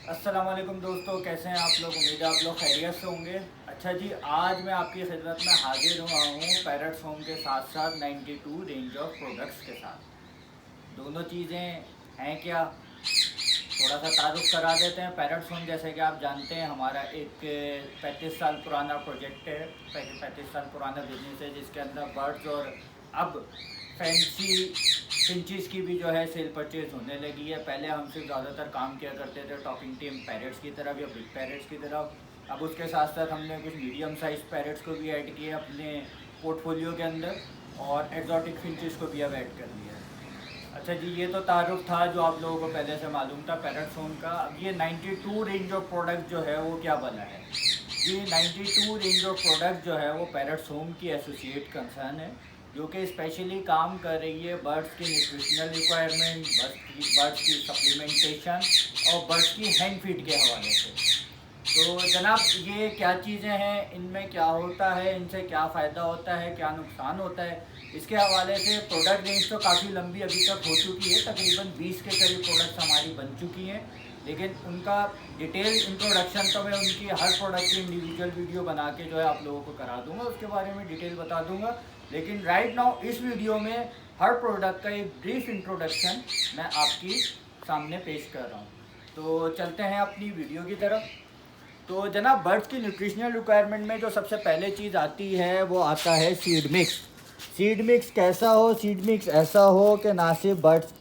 अस्सलाम वालेकुम दोस्तों, कैसे हैं आप लोग। उम्मीद है आप लोग खैरियत से होंगे। अच्छा जी, आज मैं आपकी खिदमत में हाजिर हुआ हूँ पैरट्स होम के साथ साथ 92 रेंज ऑफ प्रोडक्ट्स के साथ। दोनों चीज़ें हैं क्या, थोड़ा सा तारुफ करा देते हैं। पैरट्स होम जैसे कि आप जानते हैं हमारा एक 35 साल पुराना प्रोजेक्ट है, 35 साल पुराना बिजनेस है, जिसके अंदर बर्ड्स और अब फैंसी फिंचज़ की भी जो है सेल परचेज होने लगी है। पहले हम सिर्फ ज़्यादातर काम किया करते थे टॉकिंग टीम पैरट्स की तरफ या बिग पैरट्स की तरफ। अब उसके साथ साथ हमने कुछ मीडियम साइज पैरट्स को भी ऐड किया अपने पोर्टफोलियो के अंदर, और एग्जॉटिक फिंचज़ को भी अब ऐड कर लिया है। अच्छा जी, ये तो तारुफ था जो आप लोगों को पहले से मालूम था पैरट्स होम का। अब ये 92 रेंज ऑफ प्रोडक्ट जो है वो क्या बना है। ये 92 रेंज ऑफ प्रोडक्ट जो है वो पैरट्स होम की एसोसिएट कंसर्न है, जो कि स्पेशली काम कर रही है बर्ड्स की न्यूट्रिशनल रिक्वायरमेंट, बर्ड्स की सप्लीमेंटेशन और बर्ड्स की हैंड फीड के हवाले से। तो जनाब, ये क्या चीज़ें हैं, इनमें क्या होता है, इनसे क्या फ़ायदा होता है, क्या नुकसान होता है, इसके हवाले से। प्रोडक्ट रेंज तो काफ़ी लंबी अभी तक हो चुकी है, तकरीबन 20 के करीब प्रोडक्ट्स हमारी बन चुकी हैं, लेकिन उनका डिटेल इंट्रोडक्शन तो मैं उनकी हर प्रोडक्ट की इंडिविजुअल वीडियो बना के जो है आप लोगों को करा दूंगा, उसके बारे में डिटेल बता दूंगा। लेकिन राइट नाउ इस वीडियो में हर प्रोडक्ट का एक ब्रीफ इंट्रोडक्शन मैं आपकी सामने पेश कर रहा हूँ। तो चलते हैं अपनी वीडियो की तरफ। तो जनाब, बर्ड्स की न्यूट्रिशनल रिक्वायरमेंट में जो सबसे पहले चीज़ आती है वो आता है सीड मिक्स। सीड मिक्स कैसा हो, सीड मिक्स ऐसा हो कि ना सिर्फ बर्ड्स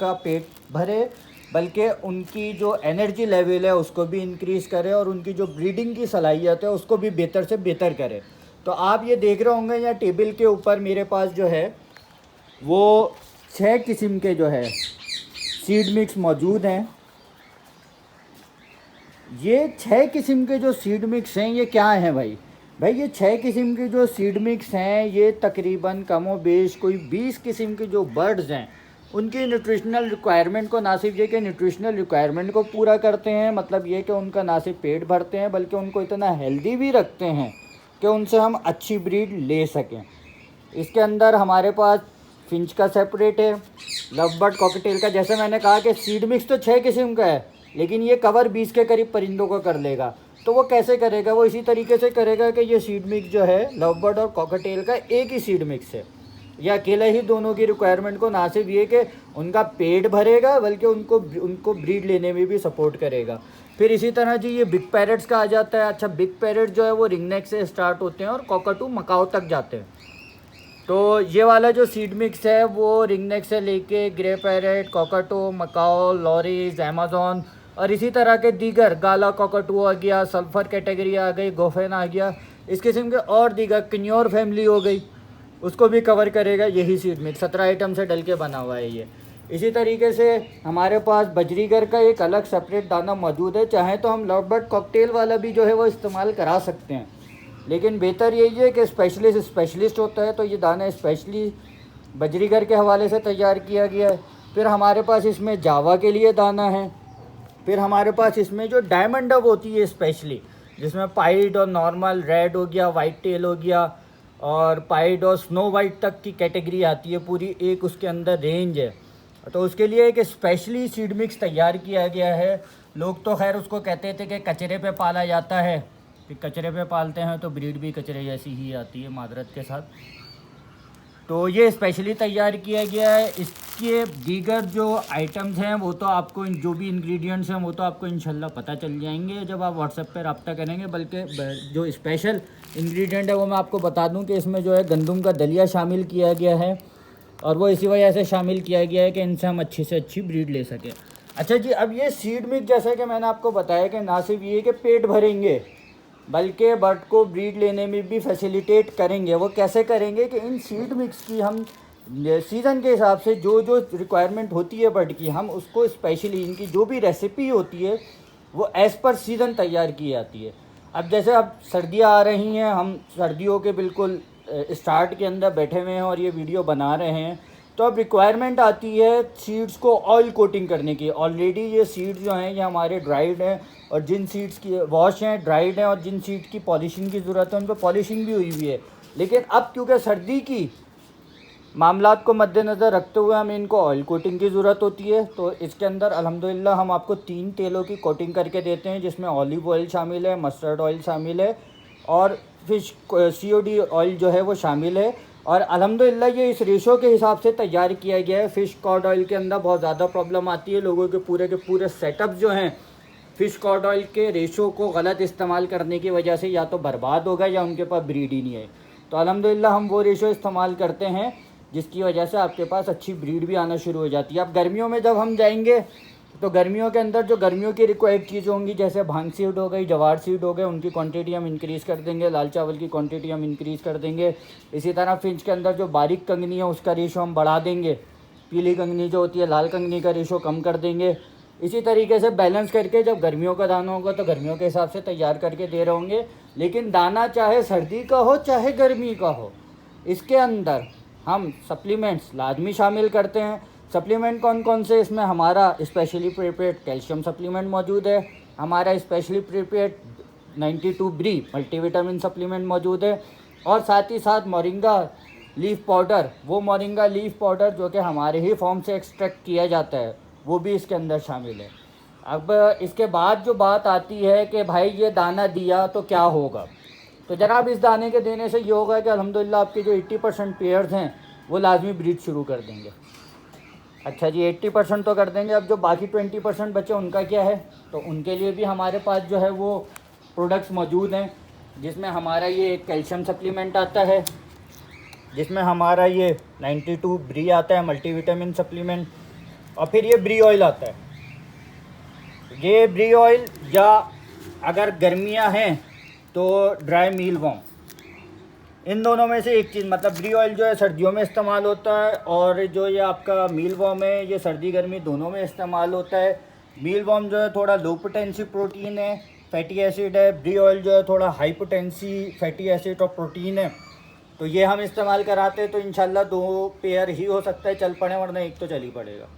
का पेट भरे, बल्कि उनकी जो एनर्जी लेवल है उसको भी इंक्रीज़ करे और उनकी जो ब्रीडिंग की सलाहियत है उसको भी बेहतर से बेहतर करे। तो आप ये देख रहे होंगे यहाँ टेबल के ऊपर मेरे पास जो है वो 6 किस्म के जो है सीड मिक्स मौजूद हैं। ये 6 किस्म के जो सीड मिक्स हैं ये क्या हैं भाई। ये 6 किस्म के जो सीड मिक्स हैं ये तकरीबन कमो बेश कोई 20 किस्म के जो बर्ड्स हैं उनकी न्यूट्रिशनल रिक्वायरमेंट को, ना सिर्फ ये कि न्यूट्रिशनल रिक्वायरमेंट को पूरा करते हैं, मतलब ये कि उनका ना सिर्फ पेट भरते हैं बल्कि उनको इतना हेल्दी भी रखते हैं कि उनसे हम अच्छी ब्रीड ले सकें। इसके अंदर हमारे पास फिंच का सेपरेट है, लव बर्ड कॉकटेल का, जैसे मैंने कहा कि सीड मिक्स तो 6 किस्म का है लेकिन ये कवर 20 के करीब परिंदों को कर लेगा। तो वो कैसे करेगा, वो इसी तरीके से करेगा कि ये सीड मिक्स जो है लव बर्ड और कॉकटेल का एक ही सीड मिक्स है। या अकेले ही दोनों की रिक्वायरमेंट को ना सिर्फ ये कि उनका पेट भरेगा बल्कि उनको ब्रीड लेने में भी सपोर्ट करेगा। फिर इसी तरह जी ये बिग पैरट्स का आ जाता है। अच्छा, बिग पैरट जो है वो रिंगनेक से स्टार्ट होते हैं और कॉकटू मकाओ तक जाते हैं। तो ये वाला जो सीड मिक्स है वो रिंगनेक से लेके grey parrot, cockatoo, macaw, lories, Amazon और इसी तरह के दीगर, गाला कॉकटू आ गया, सल्फ़र कैटेगरी आ गई, गोफेन आ गया, इस किस्म के और दीगर, किन्योर फैमिली हो गई, उसको भी कवर करेगा यही सीड मिक्स। 17 आइटम से डल के बना हुआ है ये। इसी तरीके से हमारे पास बजरीगर का एक अलग सेपरेट दाना मौजूद है। चाहे तो हम लव बर्ड कॉकटेल वाला भी जो है वो इस्तेमाल करा सकते हैं, लेकिन बेहतर यही है कि स्पेशलिस्ट होता है, तो ये दाना स्पेशली बजरीगर के हवाले से तैयार किया गया है। फिर हमारे पास इसमें जावा के लिए दाना है। फिर हमारे पास इसमें जो डायमंड डब होती है स्पेशली, जिसमें पाइड और नॉर्मल रेड हो गया, वाइट टेल हो गया और पाइड और स्नो वाइट तक की कैटेगरी आती है, पूरी एक उसके अंदर रेंज है। तो उसके लिए एक स्पेशली सीड मिक्स तैयार किया गया है। लोग तो खैर उसको कहते थे कि कचरे पे पाला जाता है, कि कचरे पे पालते हैं तो ब्रीड भी कचरे जैसी ही आती है मादरत के साथ। तो ये स्पेशली तैयार किया गया है। इसके दीगर जो आइटम्स हैं वो तो आपको, जो भी इंग्रेडिएंट्स हैं वो तो आपको इंशाल्लाह पता चल जाएंगे जब आप व्हाट्सएप पर रब्ता करेंगे। बल्कि जो स्पेशल इंग्रेडिएंट है वो मैं आपको बता दूं कि इसमें जो है गंदम का दलिया शामिल किया गया है, और वो इसी वजह से शामिल किया गया है कि इनसे हम अच्छी से अच्छी ब्रीड ले सकें। अच्छा जी, अब ये सीड मिक्स जैसा कि मैंने आपको बताया कि ना सिर्फ ये कि पेट भरेंगे बल्कि बर्ड को ब्रीड लेने में भी फैसिलिटेट करेंगे। वो कैसे करेंगे कि इन सीड मिक्स की हम सीज़न के हिसाब से जो जो रिक्वायरमेंट होती है बर्ड की, हम उसको स्पेशली इनकी जो भी रेसिपी होती है वो एज़ पर सीज़न तैयार की जाती है। अब जैसे अब सर्दियाँ आ रही हैं, हम सर्दियों के बिल्कुल स्टार्ट के अंदर बैठे हुए हैं और ये वीडियो बना रहे हैं, तो अब रिक्वायरमेंट आती है सीड्स को ऑयल कोटिंग करने की। ऑलरेडी ये सीड्स जो हैं ये हमारे ड्राइड हैं, और जिन सीड्स की वॉश हैं ड्राइड हैं, और जिन सीड की पॉलिशिंग की ज़रूरत है उन पर पॉलिशिंग भी हुई है। लेकिन अब क्योंकि सर्दी की मामलात को मद्देनज़र रखते हुए हमें इनको ऑयल कोटिंग की ज़रूरत होती है। तो इसके अंदर अल्हम्दुलिल्लाह हम आपको 3 तेलों की कोटिंग करके देते हैं, जिसमें ऑलिव ऑयल शामिल है, मस्टर्ड ऑयल शामिल है और फिश COD ऑयल जो है वो शामिल है। और अल्हम्दुलिल्लाह ये इस रेशो के हिसाब से तैयार किया गया है। फ़िश कॉड ऑयल के अंदर बहुत ज़्यादा प्रॉब्लम आती है, लोगों के पूरे सेटअप जो हैं फ़िश कॉड ऑयल के रेशो को गलत इस्तेमाल करने की वजह से या तो बर्बाद हो गए या उनके पास ब्रीड ही नहीं है। तो अल्हम्दुलिल्लाह हम वो रेशो इस्तेमाल करते हैं जिसकी वजह से आपके पास अच्छी ब्रीड भी आना शुरू हो जाती है। अब गर्मियों में जब हम जाएंगे तो गर्मियों के अंदर जो गर्मियों की रिक्वायर्ड चीज़ें होंगी, जैसे भांग सीड हो गई, जवार सीड हो गए, उनकी क्वांटिटी हम इंक्रीज़ कर देंगे, लाल चावल की क्वांटिटी हम इंक्रीज़ कर देंगे। इसी तरह फिंच के अंदर जो बारीक कंगनी है उसका रेशो हम बढ़ा देंगे, पीली कंगनी जो होती है लाल कंगनी का रेशो कम कर देंगे। इसी तरीके से बैलेंस करके जब गर्मियों का दाना होगा तो गर्मियों के हिसाब से तैयार करके दे रहे होंगे। लेकिन दाना चाहे सर्दी का हो चाहे गर्मी का हो, इसके अंदर हम सप्लीमेंट्स लाजमी शामिल करते हैं। सप्लीमेंट कौन कौन से? इसमें हमारा स्पेशली प्रिपेयर्ड कैल्शियम सप्लीमेंट मौजूद है, हमारा स्पेशली प्रिपेयर्ड 92 ब्री मल्टीविटामिन सप्लीमेंट मौजूद है, और साथ ही साथ मोरिंगा लीफ पाउडर, वो मोरिंगा लीफ पाउडर जो कि हमारे ही फॉर्म से एक्सट्रैक्ट किया जाता है, वो भी इसके अंदर शामिल है। अब इसके बाद जो बात आती है कि भाई ये दाना दिया तो क्या होगा, तो जनाब इस दाने के देने से ये होगा कि अल्हम्दुलिल्लाह आपके जो 80% पेयर्स हैं वो लाजमी ब्रीड शुरू कर देंगे। अच्छा जी, 80% तो कर देंगे। अब जो बाकी 20% बचे उनका क्या है? तो उनके लिए भी हमारे पास जो है वो प्रोडक्ट्स मौजूद हैं, जिसमें हमारा ये कैल्शियम सप्लीमेंट आता है, जिसमें हमारा ये 92 ब्री आता है मल्टीविटामिन सप्लीमेंट, और फिर ये ब्री ऑयल आता है। ये ब्री ऑयल, या अगर गर्मियां हैं तो ड्राई मील वॉर्म, इन दोनों में से एक चीज़, मतलब ब्री ऑयल जो है सर्दियों में इस्तेमाल होता है और जो ये आपका मील वॉर्म है ये सर्दी गर्मी दोनों में इस्तेमाल होता है। मील वॉर्म जो है थोड़ा लो पोटेंसी प्रोटीन है, फैटी एसिड है, ब्री ऑयल जो है थोड़ा हाई पोटेंसी फैटी एसिड और प्रोटीन है। तो ये हम इस्तेमाल कराते हैं तो इंशाल्लाह 2 पेयर ही हो सकता है चल पड़े, वरना एक तो चल ही पड़ेगा।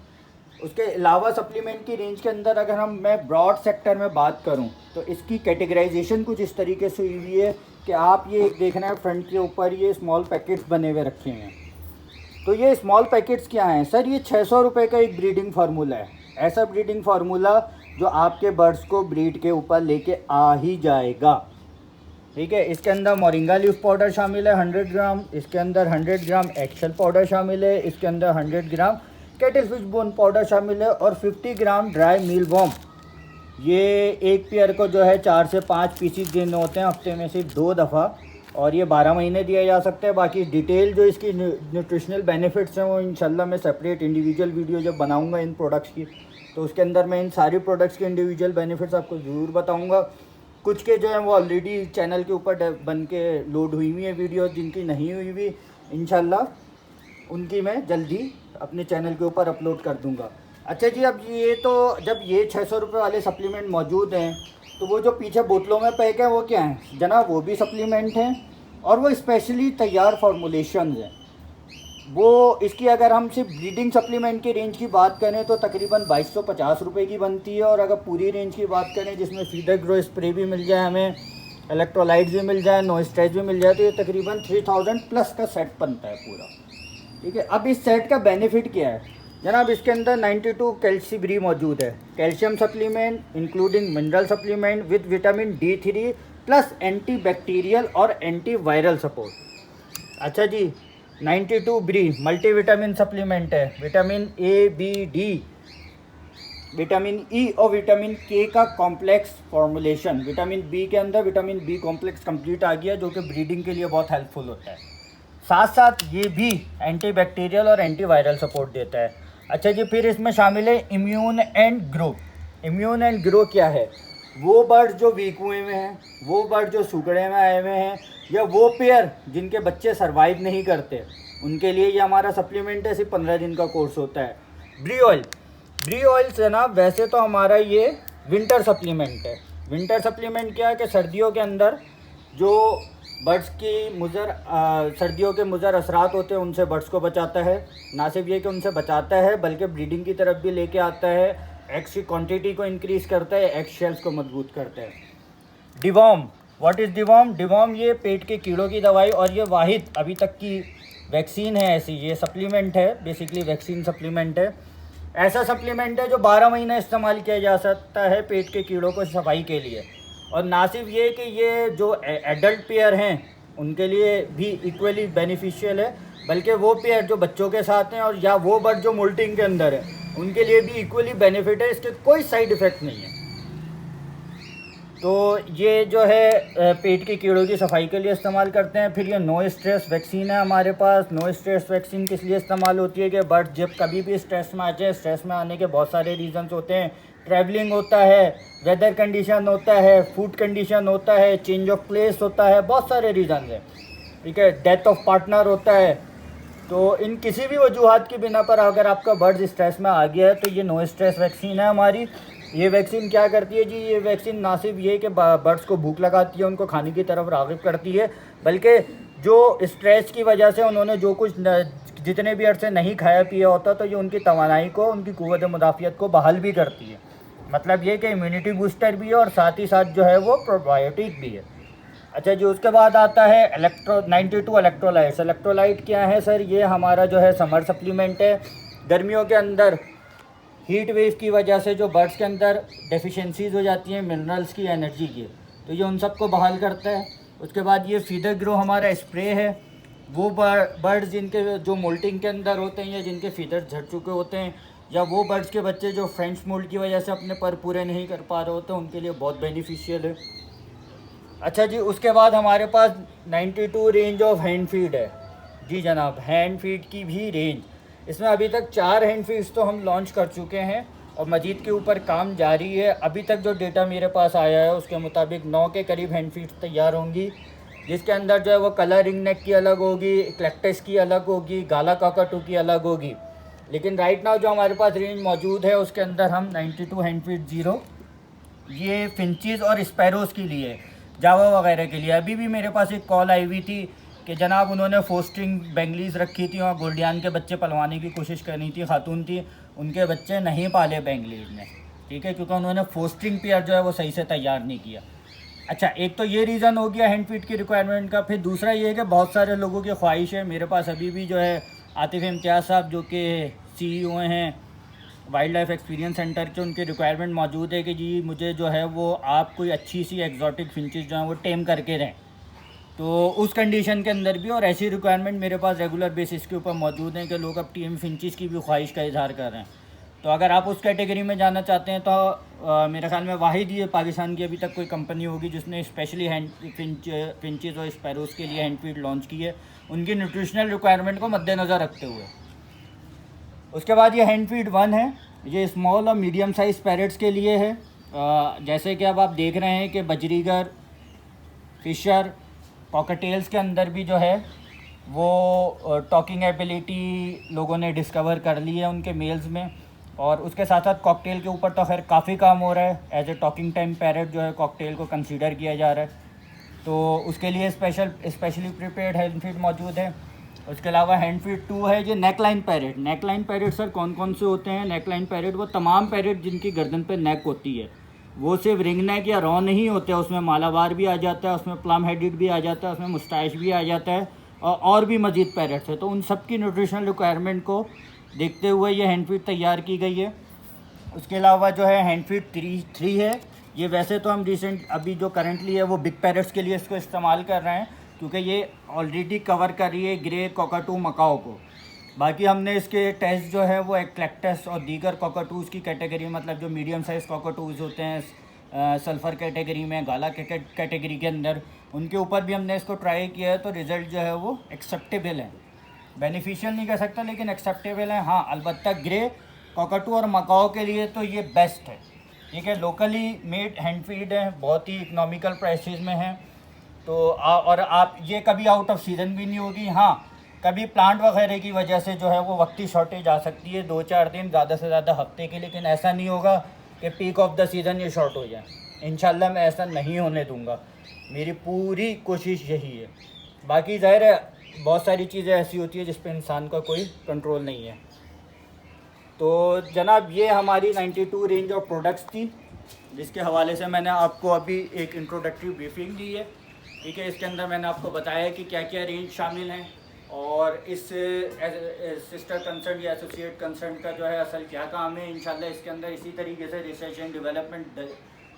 उसके अलावा सप्लीमेंट की रेंज के अंदर अगर मैं ब्रॉड सेक्टर में बात करूं तो इसकी कैटेगराइजेशन कुछ इस तरीके से हुई हुई है कि आप ये देखना है फ्रंट के ऊपर ये स्मॉल पैकेट्स बने हुए रखे हैं। तो ये स्मॉल पैकेट्स क्या हैं सर? ये 600 रुपये का एक ब्रीडिंग फार्मूला है, ऐसा ब्रीडिंग फार्मूला जो आपके बर्ड्स को ब्रीड के ऊपर लेके आ ही जाएगा। ठीक है, इसके अंदर मोरिंगा लीफ पाउडर शामिल है 100 ग्राम, इसके अंदर 100 ग्राम एक्सेल पाउडर शामिल है, इसके अंदर 100 ग्राम कैटल फिश बोन पाउडर शामिल है, और 50 ग्राम ड्राई मील वॉर्म। ये एक पेयर को जो है 4 से 5 पीसीज देने होते हैं हफ्ते में सिर्फ 2 दफ़ा, और ये 12 महीने दिया जा सकता है। बाकी डिटेल जो इसकी न्यूट्रिशनल बेनिफिट्स हैं वो इंशाल्लाह मैं सेपरेट इंडिविजुअल वीडियो जब बनाऊंगा इन प्रोडक्ट्स की, तो उसके अंदर मैं इन सारी प्रोडक्ट्स के इंडिविजुअल बेनिफिट्स आपको ज़रूर बताऊँगा। कुछ के जो है वो ऑलरेडी चैनल के ऊपर बन के लोड हुई हुई है वीडियो, जिनकी नहीं हुई हुई इंशाल्लाह उनकी मैं जल्दी अपने चैनल के ऊपर अपलोड कर दूंगा। अच्छा जी, अब ये तो जब ये 600 रुपये वाले सप्लीमेंट मौजूद हैं तो वो जो पीछे बोतलों में पैक है वो क्या हैं जनाब? वो भी सप्लीमेंट हैं और वो स्पेशली तैयार फार्मूलेशन हैं। वो इसकी अगर हम सिर्फ ब्रीडिंग सप्लीमेंट की रेंज की बात करें तो तकरीबन 2250 रुपये की बनती है, और अगर पूरी रेंज की बात करें जिसमें फीडर ग्रो स्प्रे भी मिल जाए, हमें इलेक्ट्रोलाइट्स भी मिल जाए, नो स्ट्रेच भी मिल जाए, तो ये तकरीबन 3000 प्लस का सेट बनता है पूरा। ठीक है, अब इस सेट का बेनिफिट क्या है जनाब? इसके अंदर 92 कैल्सी ब्री मौजूद है, calcium supplement including mineral supplement with vitamin D3 plus anti bacterial और एंटी वायरल सपोर्ट। अच्छा जी, 92 ब्री मल्टीविटामिन सप्लीमेंट है, vitamin A, B, D, vitamin E और विटामिन K का कॉम्प्लेक्स फॉर्मुलेशन। विटामिन B के अंदर विटामिन B कॉम्प्लेक्स कंप्लीट आ गया जो कि ब्रीडिंग के लिए बहुत हेल्पफुल होता है। साथ साथ ये भी एंटी बैक्टीरियल और एंटी वायरल सपोर्ट देता है। अच्छा जी, फिर इसमें शामिल है immune and grow. Immune and grow क्या है? वो बर्ड जो वीक हुए हुए हैं, वो बर्ड जो सुगड़े में आए हुए हैं, या वो पेयर जिनके बच्चे सर्वाइव नहीं करते, उनके लिए ये हमारा सप्लीमेंट है। सिर्फ 15 दिन का कोर्स होता है। ब्री ऑयल, ब्री ऑयल जनाब वैसे तो हमारा ये विंटर सप्लीमेंट है। विंटर सप्लीमेंट क्या है कि सर्दियों के अंदर जो बर्ड्स की सर्दियों के मुज़र असरात होते हैं उनसे बर्ड्स को बचाता है। ना सिर्फ ये कि उनसे बचाता है बल्कि ब्रीडिंग की तरफ भी लेके आता है, एग्स की क्वांटिटी को इंक्रीज़ करता है, एग शेल्स को मजबूत करता है। Deworm, what is deworm? Deworm ये पेट के कीड़ों की दवाई, और ये वाहिद अभी तक की वैक्सीन है ऐसी, ये सप्लीमेंट है, बेसिकली वैक्सीन सप्लीमेंट है। ऐसा सप्लीमेंट है जो 12 महीने इस्तेमाल किया जा सकता है पेट के कीड़ों को सफाई के लिए। और ना सिर्फ ये कि ये जो एडल्ट पेयर हैं उनके लिए भी इक्वली बेनिफिशियल है, बल्कि वो पेयर जो बच्चों के साथ हैं और या वो बर्ड जो मोल्टिंग के अंदर है उनके लिए भी इक्वली बेनिफिट है। इसके कोई साइड इफ़ेक्ट नहीं है। तो ये जो है पेट के कीड़ों की सफाई के लिए इस्तेमाल करते हैं। फिर ये नो स्ट्रेस वैक्सीन है हमारे पास। नो स्ट्रेस वैक्सीन किस लिए इस्तेमाल होती है कि बर्ड जब कभी भी स्ट्रेस में आ जाए, स्ट्रेस में आने के बहुत सारे रीजंस होते हैं। ट्रैवलिंग होता है, वेदर कंडीशन होता है, फूड कंडीशन होता है, चेंज ऑफ प्लेस होता है, बहुत सारे रीजन हैं, ठीक है, डेथ ऑफ पार्टनर होता है। तो इन किसी भी वजूहत की बिना पर अगर आपका बर्ड स्ट्रेस में आ गया है तो ये नो स्ट्रेस वैक्सीन है हमारी। ये वैक्सीन क्या करती है जी, ये वैक्सीन ना सिर्फ ये कि बर्ड्स को भूख लगाती है, उनको खाने की तरफ राग़िब करती है, बल्कि जो स्ट्रेस की वजह से उन्होंने जो कुछ जितने भी अरसे नहीं खाया पिया होता तो ये उनकी तवानाई को, उनकी क़ुव्वत मुदाफ़ियत को बहाल भी करती है। मतलब ये कि इम्यूनिटी बूस्टर भी है और साथ ही साथ जो है वो प्रोबायोटिक भी है। अच्छा जी, उसके बाद आता है 92 इलेक्ट्रोलाइट्स। इलेक्ट्रोलाइट क्या है सर? ये हमारा जो है समर सप्लीमेंट है। गर्मियों के अंदर हीट वेव की वजह से जो बर्ड्स के अंदर डेफिशिएंसीज हो जाती हैं मिनरल्स की, एनर्जी की, तो ये उन सबको बहाल करता है। उसके बाद ये फीडर ग्रो हमारा स्प्रे है। वो बर्ड्स जिनके जो मोल्टिंग के अंदर होते हैं या जिनके फीडर झड़ चुके होते हैं, या वो बर्ड्स के बच्चे जो फ्रेंच मोल्ड की वजह से अपने पर पूरे नहीं कर पा रहे होते, उनके लिए बहुत बेनिफिशियल है। अच्छा जी, उसके बाद हमारे पास 92 रेंज ऑफ हैंड फीड है। जी जनाब, हैंड फीड की भी रेंज, इसमें अभी तक 4 हैंड फीड्स तो हम लॉन्च कर चुके हैं और मजीद के ऊपर काम जारी है। अभी तक जो डेटा मेरे पास आया है उसके मुताबिक 9 के करीब हैंड फीड्स तैयार होंगी, जिसके अंदर जो है वो कलर रिंग नेक की अलग होगी, इक्लेक्टस की अलग होगी, गाला काकाटू की अलग होगी। लेकिन राइट नाउ जो हमारे पास रेंज मौजूद है उसके अंदर हम 92 हैंड फीड 0 ये फिंचेस और स्पैरोज़ के लिए, जावा वगैरह के लिए। अभी भी मेरे पास एक कॉल आई हुई थी कि जनाब उन्होंने फोस्टिंग बेंगलीज रखी थी और गोल्डियान के बच्चे पलवाने की कोशिश करनी थी, खातून थी, उनके बच्चे नहीं पाले बेंगलीज ने, ठीक है, क्योंकि उन्होंने फोस्टिंग पेयर जो है वो सही से तैयार नहीं किया। अच्छा, एक तो ये रीज़न हो गया हैंड फीड की रिक्वायरमेंट का। फिर दूसरा ये है कि बहुत सारे लोगों की ख्वाहिश है, मेरे पास अभी भी जो है आतिफ इम्तियाज़ साहब जो कि CEO हैं वाइल्ड लाइफ एक्सपीरियंस सेंटर के, उनकी रिक्वायरमेंट मौजूद है कि जी मुझे जो है वो आप कोई अच्छी सी एग्जॉटिक फिंचेस जो हैं वो टेम करके दें। तो उस कंडीशन के अंदर भी और ऐसी रिक्वायरमेंट मेरे पास रेगुलर बेसिस के ऊपर मौजूद हैं कि लोग अब टीम फिंचेस की भी ख्वाहिश का इजहार कर रहे हैं। तो अगर आप उस कैटेगरी में जाना चाहते हैं तो मेरे ख्याल में वाहिद ये पाकिस्तान की अभी तक कोई कंपनी होगी जिसने स्पेशली हैंड फिंचेस और स्पैरोज़ के लिए हैंड फीड लॉन्च की है, उनकी न्यूट्रिशनल रिक्वायरमेंट को मद्देनज़र रखते हुए। उसके बाद ये हैंड फीड 1 है, ये स्मॉल और मीडियम साइज़ पैरेट्स के लिए है। जैसे कि अब आप देख रहे हैं कि बजरीगर, फिशर, कॉकटेल्स के अंदर भी जो है वो टॉकिंग एबिलिटी लोगों ने डिस्कवर कर ली है उनके मेल्स में। और उसके साथ साथ कॉकटेल के ऊपर तो खैर काफ़ी काम हो रहा है, as a talking time parrot जो है कॉकटेल को कंसीडर किया जा रहा है, तो उसके लिए स्पेशली प्रिपेयर्ड हैंड फीड मौजूद है। उसके अलावा हैंड फीड 2 है ये neckline parrot. Neckline parrot sir कौन कौन से होते हैं? नेकलाइन पैरेट वो तमाम पैरेट जिनकी गर्दन पे नेक होती है, वो सिर्फ रिंग नेक या रॉ नहीं होते, उसमें मालाबार भी आ जाता है, उसमें प्लम हेडेड भी आ जाता है, उसमें मुस्टैच भी आ जाता है और भी मज़ीद पैरेट्स है। तो उन सब की न्यूट्रिशनल रिक्वायरमेंट को देखते हुए ये हैंड फीड तैयार की गई है। उसके अलावा जो है हैंड फीड 3 है, ये वैसे तो हम रिसेंट अभी जो करंटली है वो बिग पैरेट्स के लिए इसको इस्तेमाल कर रहे हैं क्योंकि ये ऑलरेडी कवर कर रही है ग्रे, कॉकाटू, मकाओ को। बाकी हमने इसके टेस्ट जो है वो एक्लेक्टस और दीगर कॉकाटूज़ की कैटेगरी, मतलब जो मीडियम साइज़ कॉकाटूज़ होते हैं सल्फ़र कैटेगरी में, गाला कैटेगरी के अंदर, उनके ऊपर भी हमने इसको ट्राई किया है। तो रिज़ल्ट जो है वो एक्सेप्टेबल है, बेनिफिशियल नहीं कह सकता लेकिन एक्सेप्टेबल है। हाँ, अलबत्ता ग्रे, कॉकाटू और मकाओ के लिए तो ये बेस्ट है, ठीक है। लोकली मेड हैंड फीड है, बहुत ही इकनॉमिकल प्राइसेस में है। तो और आप ये कभी आउट ऑफ सीज़न भी नहीं होगी। हाँ, कभी प्लांट वगैरह की वजह से जो है वो वक्ती शॉर्टेज आ सकती है, 2-4 दिन, ज़्यादा से ज़्यादा हफ्ते की, लेकिन ऐसा नहीं होगा कि पीक ऑफ द सीज़न ये शॉर्ट हो जाए। इंशाल्लाह मैं ऐसा नहीं होने दूंगा, मेरी पूरी कोशिश यही है। बाकी ज़ाहिर है बहुत सारी चीज़ें ऐसी होती है जिस पे इंसान का कोई कंट्रोल नहीं है। तो जनाब ये हमारी 92 रेंज ऑफ प्रोडक्ट्स थी जिसके हवाले से मैंने आपको अभी एक इंट्रोडक्टरी ब्रीफिंग दी है, ठीक है। इसके अंदर मैंने आपको बताया कि क्या क्या रेंज शामिल हैं और इस सिस्टर कंसर्न या एसोसिएट कंसर्न का जो है असल क्या काम है, इंशाल्लाह इसके अंदर इसी तरीके से रिसर्च एंड डेवलपमेंट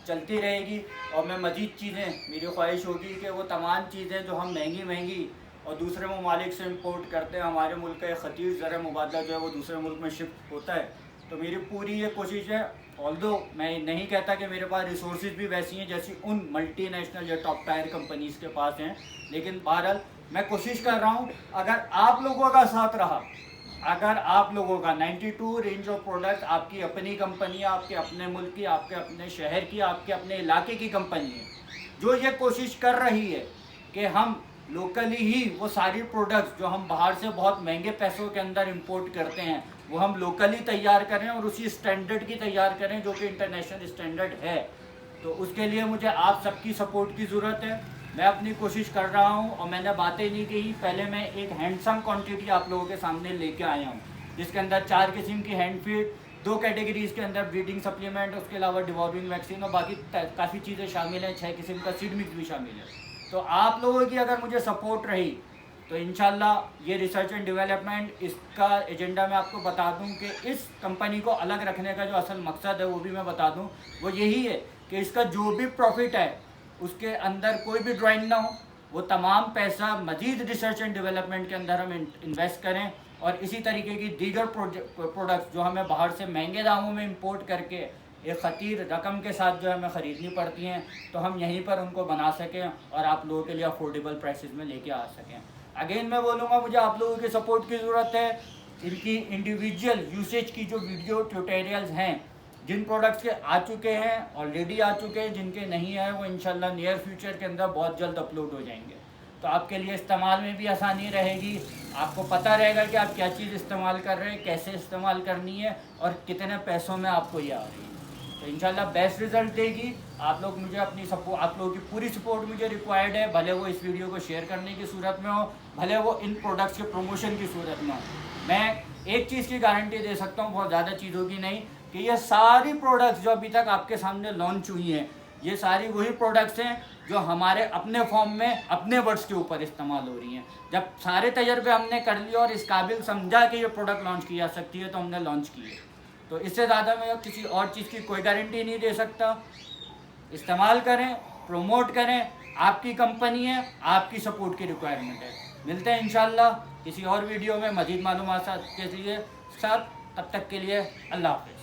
चलती रहेगी। और मैं मज़ीद चीज़ें, मेरी ख्वाहिश होगी कि वो तमाम चीज़ें जो हम महंगी महंगी और दूसरे ममालिक से इंपोर्ट करते हैं, हमारे मुल्क का खतीर ज़र मुबादला जो है वो दूसरे मुल्क में शिफ्ट होता है। तो मेरी पूरी ये कोशिश है, ऑल्दो मैं नहीं कहता कि मेरे पास रिसोर्स भी वैसी हैं जैसी उन मल्टी नेशनल या टॉप टायर कंपनीज़ के पास हैं, लेकिन बहरहाल मैं कोशिश कर रहा हूँ। अगर आप लोगों का साथ रहा, अगर आप लोगों का 92 रेंज ऑफ प्रोडक्ट आपकी अपनी कंपनी है, आपके अपने मुल्क की, आपके अपने शहर की, आपके अपने इलाके की कंपनी है, जो ये कोशिश कर रही है कि हम लोकली ही वो सारी प्रोडक्ट्स जो हम बाहर से बहुत महंगे पैसों के अंदर इंपोर्ट करते हैं वो हम लोकली तैयार करें और उसी स्टैंडर्ड की तैयार करें जो कि इंटरनेशनल स्टैंडर्ड है। तो उसके लिए मुझे आप सबकी सपोर्ट की ज़रूरत है। मैं अपनी कोशिश कर रहा हूं और मैंने बातें नहीं की, पहले मैं एक हैंडसम क्वांटिटी आप लोगों के सामने लेके आया हूं, जिसके अंदर 4 किस्म की हैंड फीड, 2 कैटेगरीज के अंदर ब्रीडिंग सप्लीमेंट, उसके अलावा डिवॉर्मिंग वैक्सीन और बाकी काफ़ी चीज़ें शामिल हैं, 6 किस्म का सीड मिक्स भी शामिल है। तो आप लोगों की अगर मुझे सपोर्ट रही तो इंशाल्लाह ये रिसर्च एंड डेवलपमेंट, इसका एजेंडा मैं आपको बता दूं कि इस कंपनी को अलग रखने का जो असल मकसद है वो भी मैं बता दूं, वो यही है कि इसका जो भी प्रॉफिट है उसके अंदर कोई भी ड्राइंग ना हो, वो तमाम पैसा मज़ीद रिसर्च एंड डेवलपमेंट के अंदर हम इन्वेस्ट करें और इसी तरीके की दीगर प्रोडक्ट्स जो हमें बाहर से महंगे दामों में इंपोर्ट करके एक ख़तीर रकम के साथ जो हमें ख़रीदनी पड़ती हैं, तो हम यहीं पर उनको बना सकें और आप लोगों के लिए अफोर्डेबल प्राइसेस में लेके आ सकें। अगेन मैं बोलूँगा, मुझे आप लोगों की सपोर्ट की ज़रूरत है। इनकी इंडिविजुअल यूसेज की जो वीडियो ट्यूटोरियल्स हैं, जिन प्रोडक्ट्स के आ चुके हैं, ऑलरेडी आ चुके हैं, जिनके नहीं आए वो इंशाल्लाह नियर फ्यूचर के अंदर बहुत जल्द अपलोड हो जाएंगे। तो आपके लिए इस्तेमाल में भी आसानी रहेगी, आपको पता रहेगा कि आप क्या चीज़ इस्तेमाल कर रहे हैं, कैसे इस्तेमाल करनी है और कितने पैसों में आपको ये आ रही है। तो इंशाल्लाह बेस्ट रिजल्ट देगी। आप लोग मुझे अपनी सपोर्ट, आप लोगों की पूरी सपोर्ट मुझे रिक्वायर्ड है, भले वो इस वीडियो को शेयर करने की सूरत में हो, भले वो इन प्रोडक्ट्स के प्रमोशन की सूरत में हो। मैं एक चीज़ की गारंटी दे सकता हूँ, बहुत ज़्यादा चीज़ों की नहीं, कि ये सारी प्रोडक्ट्स जो अभी तक आपके सामने लॉन्च हुई हैं, ये सारी वही प्रोडक्ट्स हैं जो हमारे अपने फॉर्म में अपने वर्ड्स के ऊपर इस्तेमाल हो रही हैं। जब सारे तजर्बे हमने कर लिए और इस काबिल समझा कि ये प्रोडक्ट लॉन्च की जा सकती है तो हमने लॉन्च की है। तो इससे ज़्यादा मैं किसी और चीज़ की कोई गारंटी नहीं दे सकता। इस्तेमाल करें, प्रमोट करें, आपकी कंपनी है, आपकी सपोर्ट की रिक्वायरमेंट है। मिलते हैं इंशाल्लाह किसी और वीडियो में मज़ीद मालूमात के लिए साथ। तब तक के लिए अल्लाह हाफ़िज़।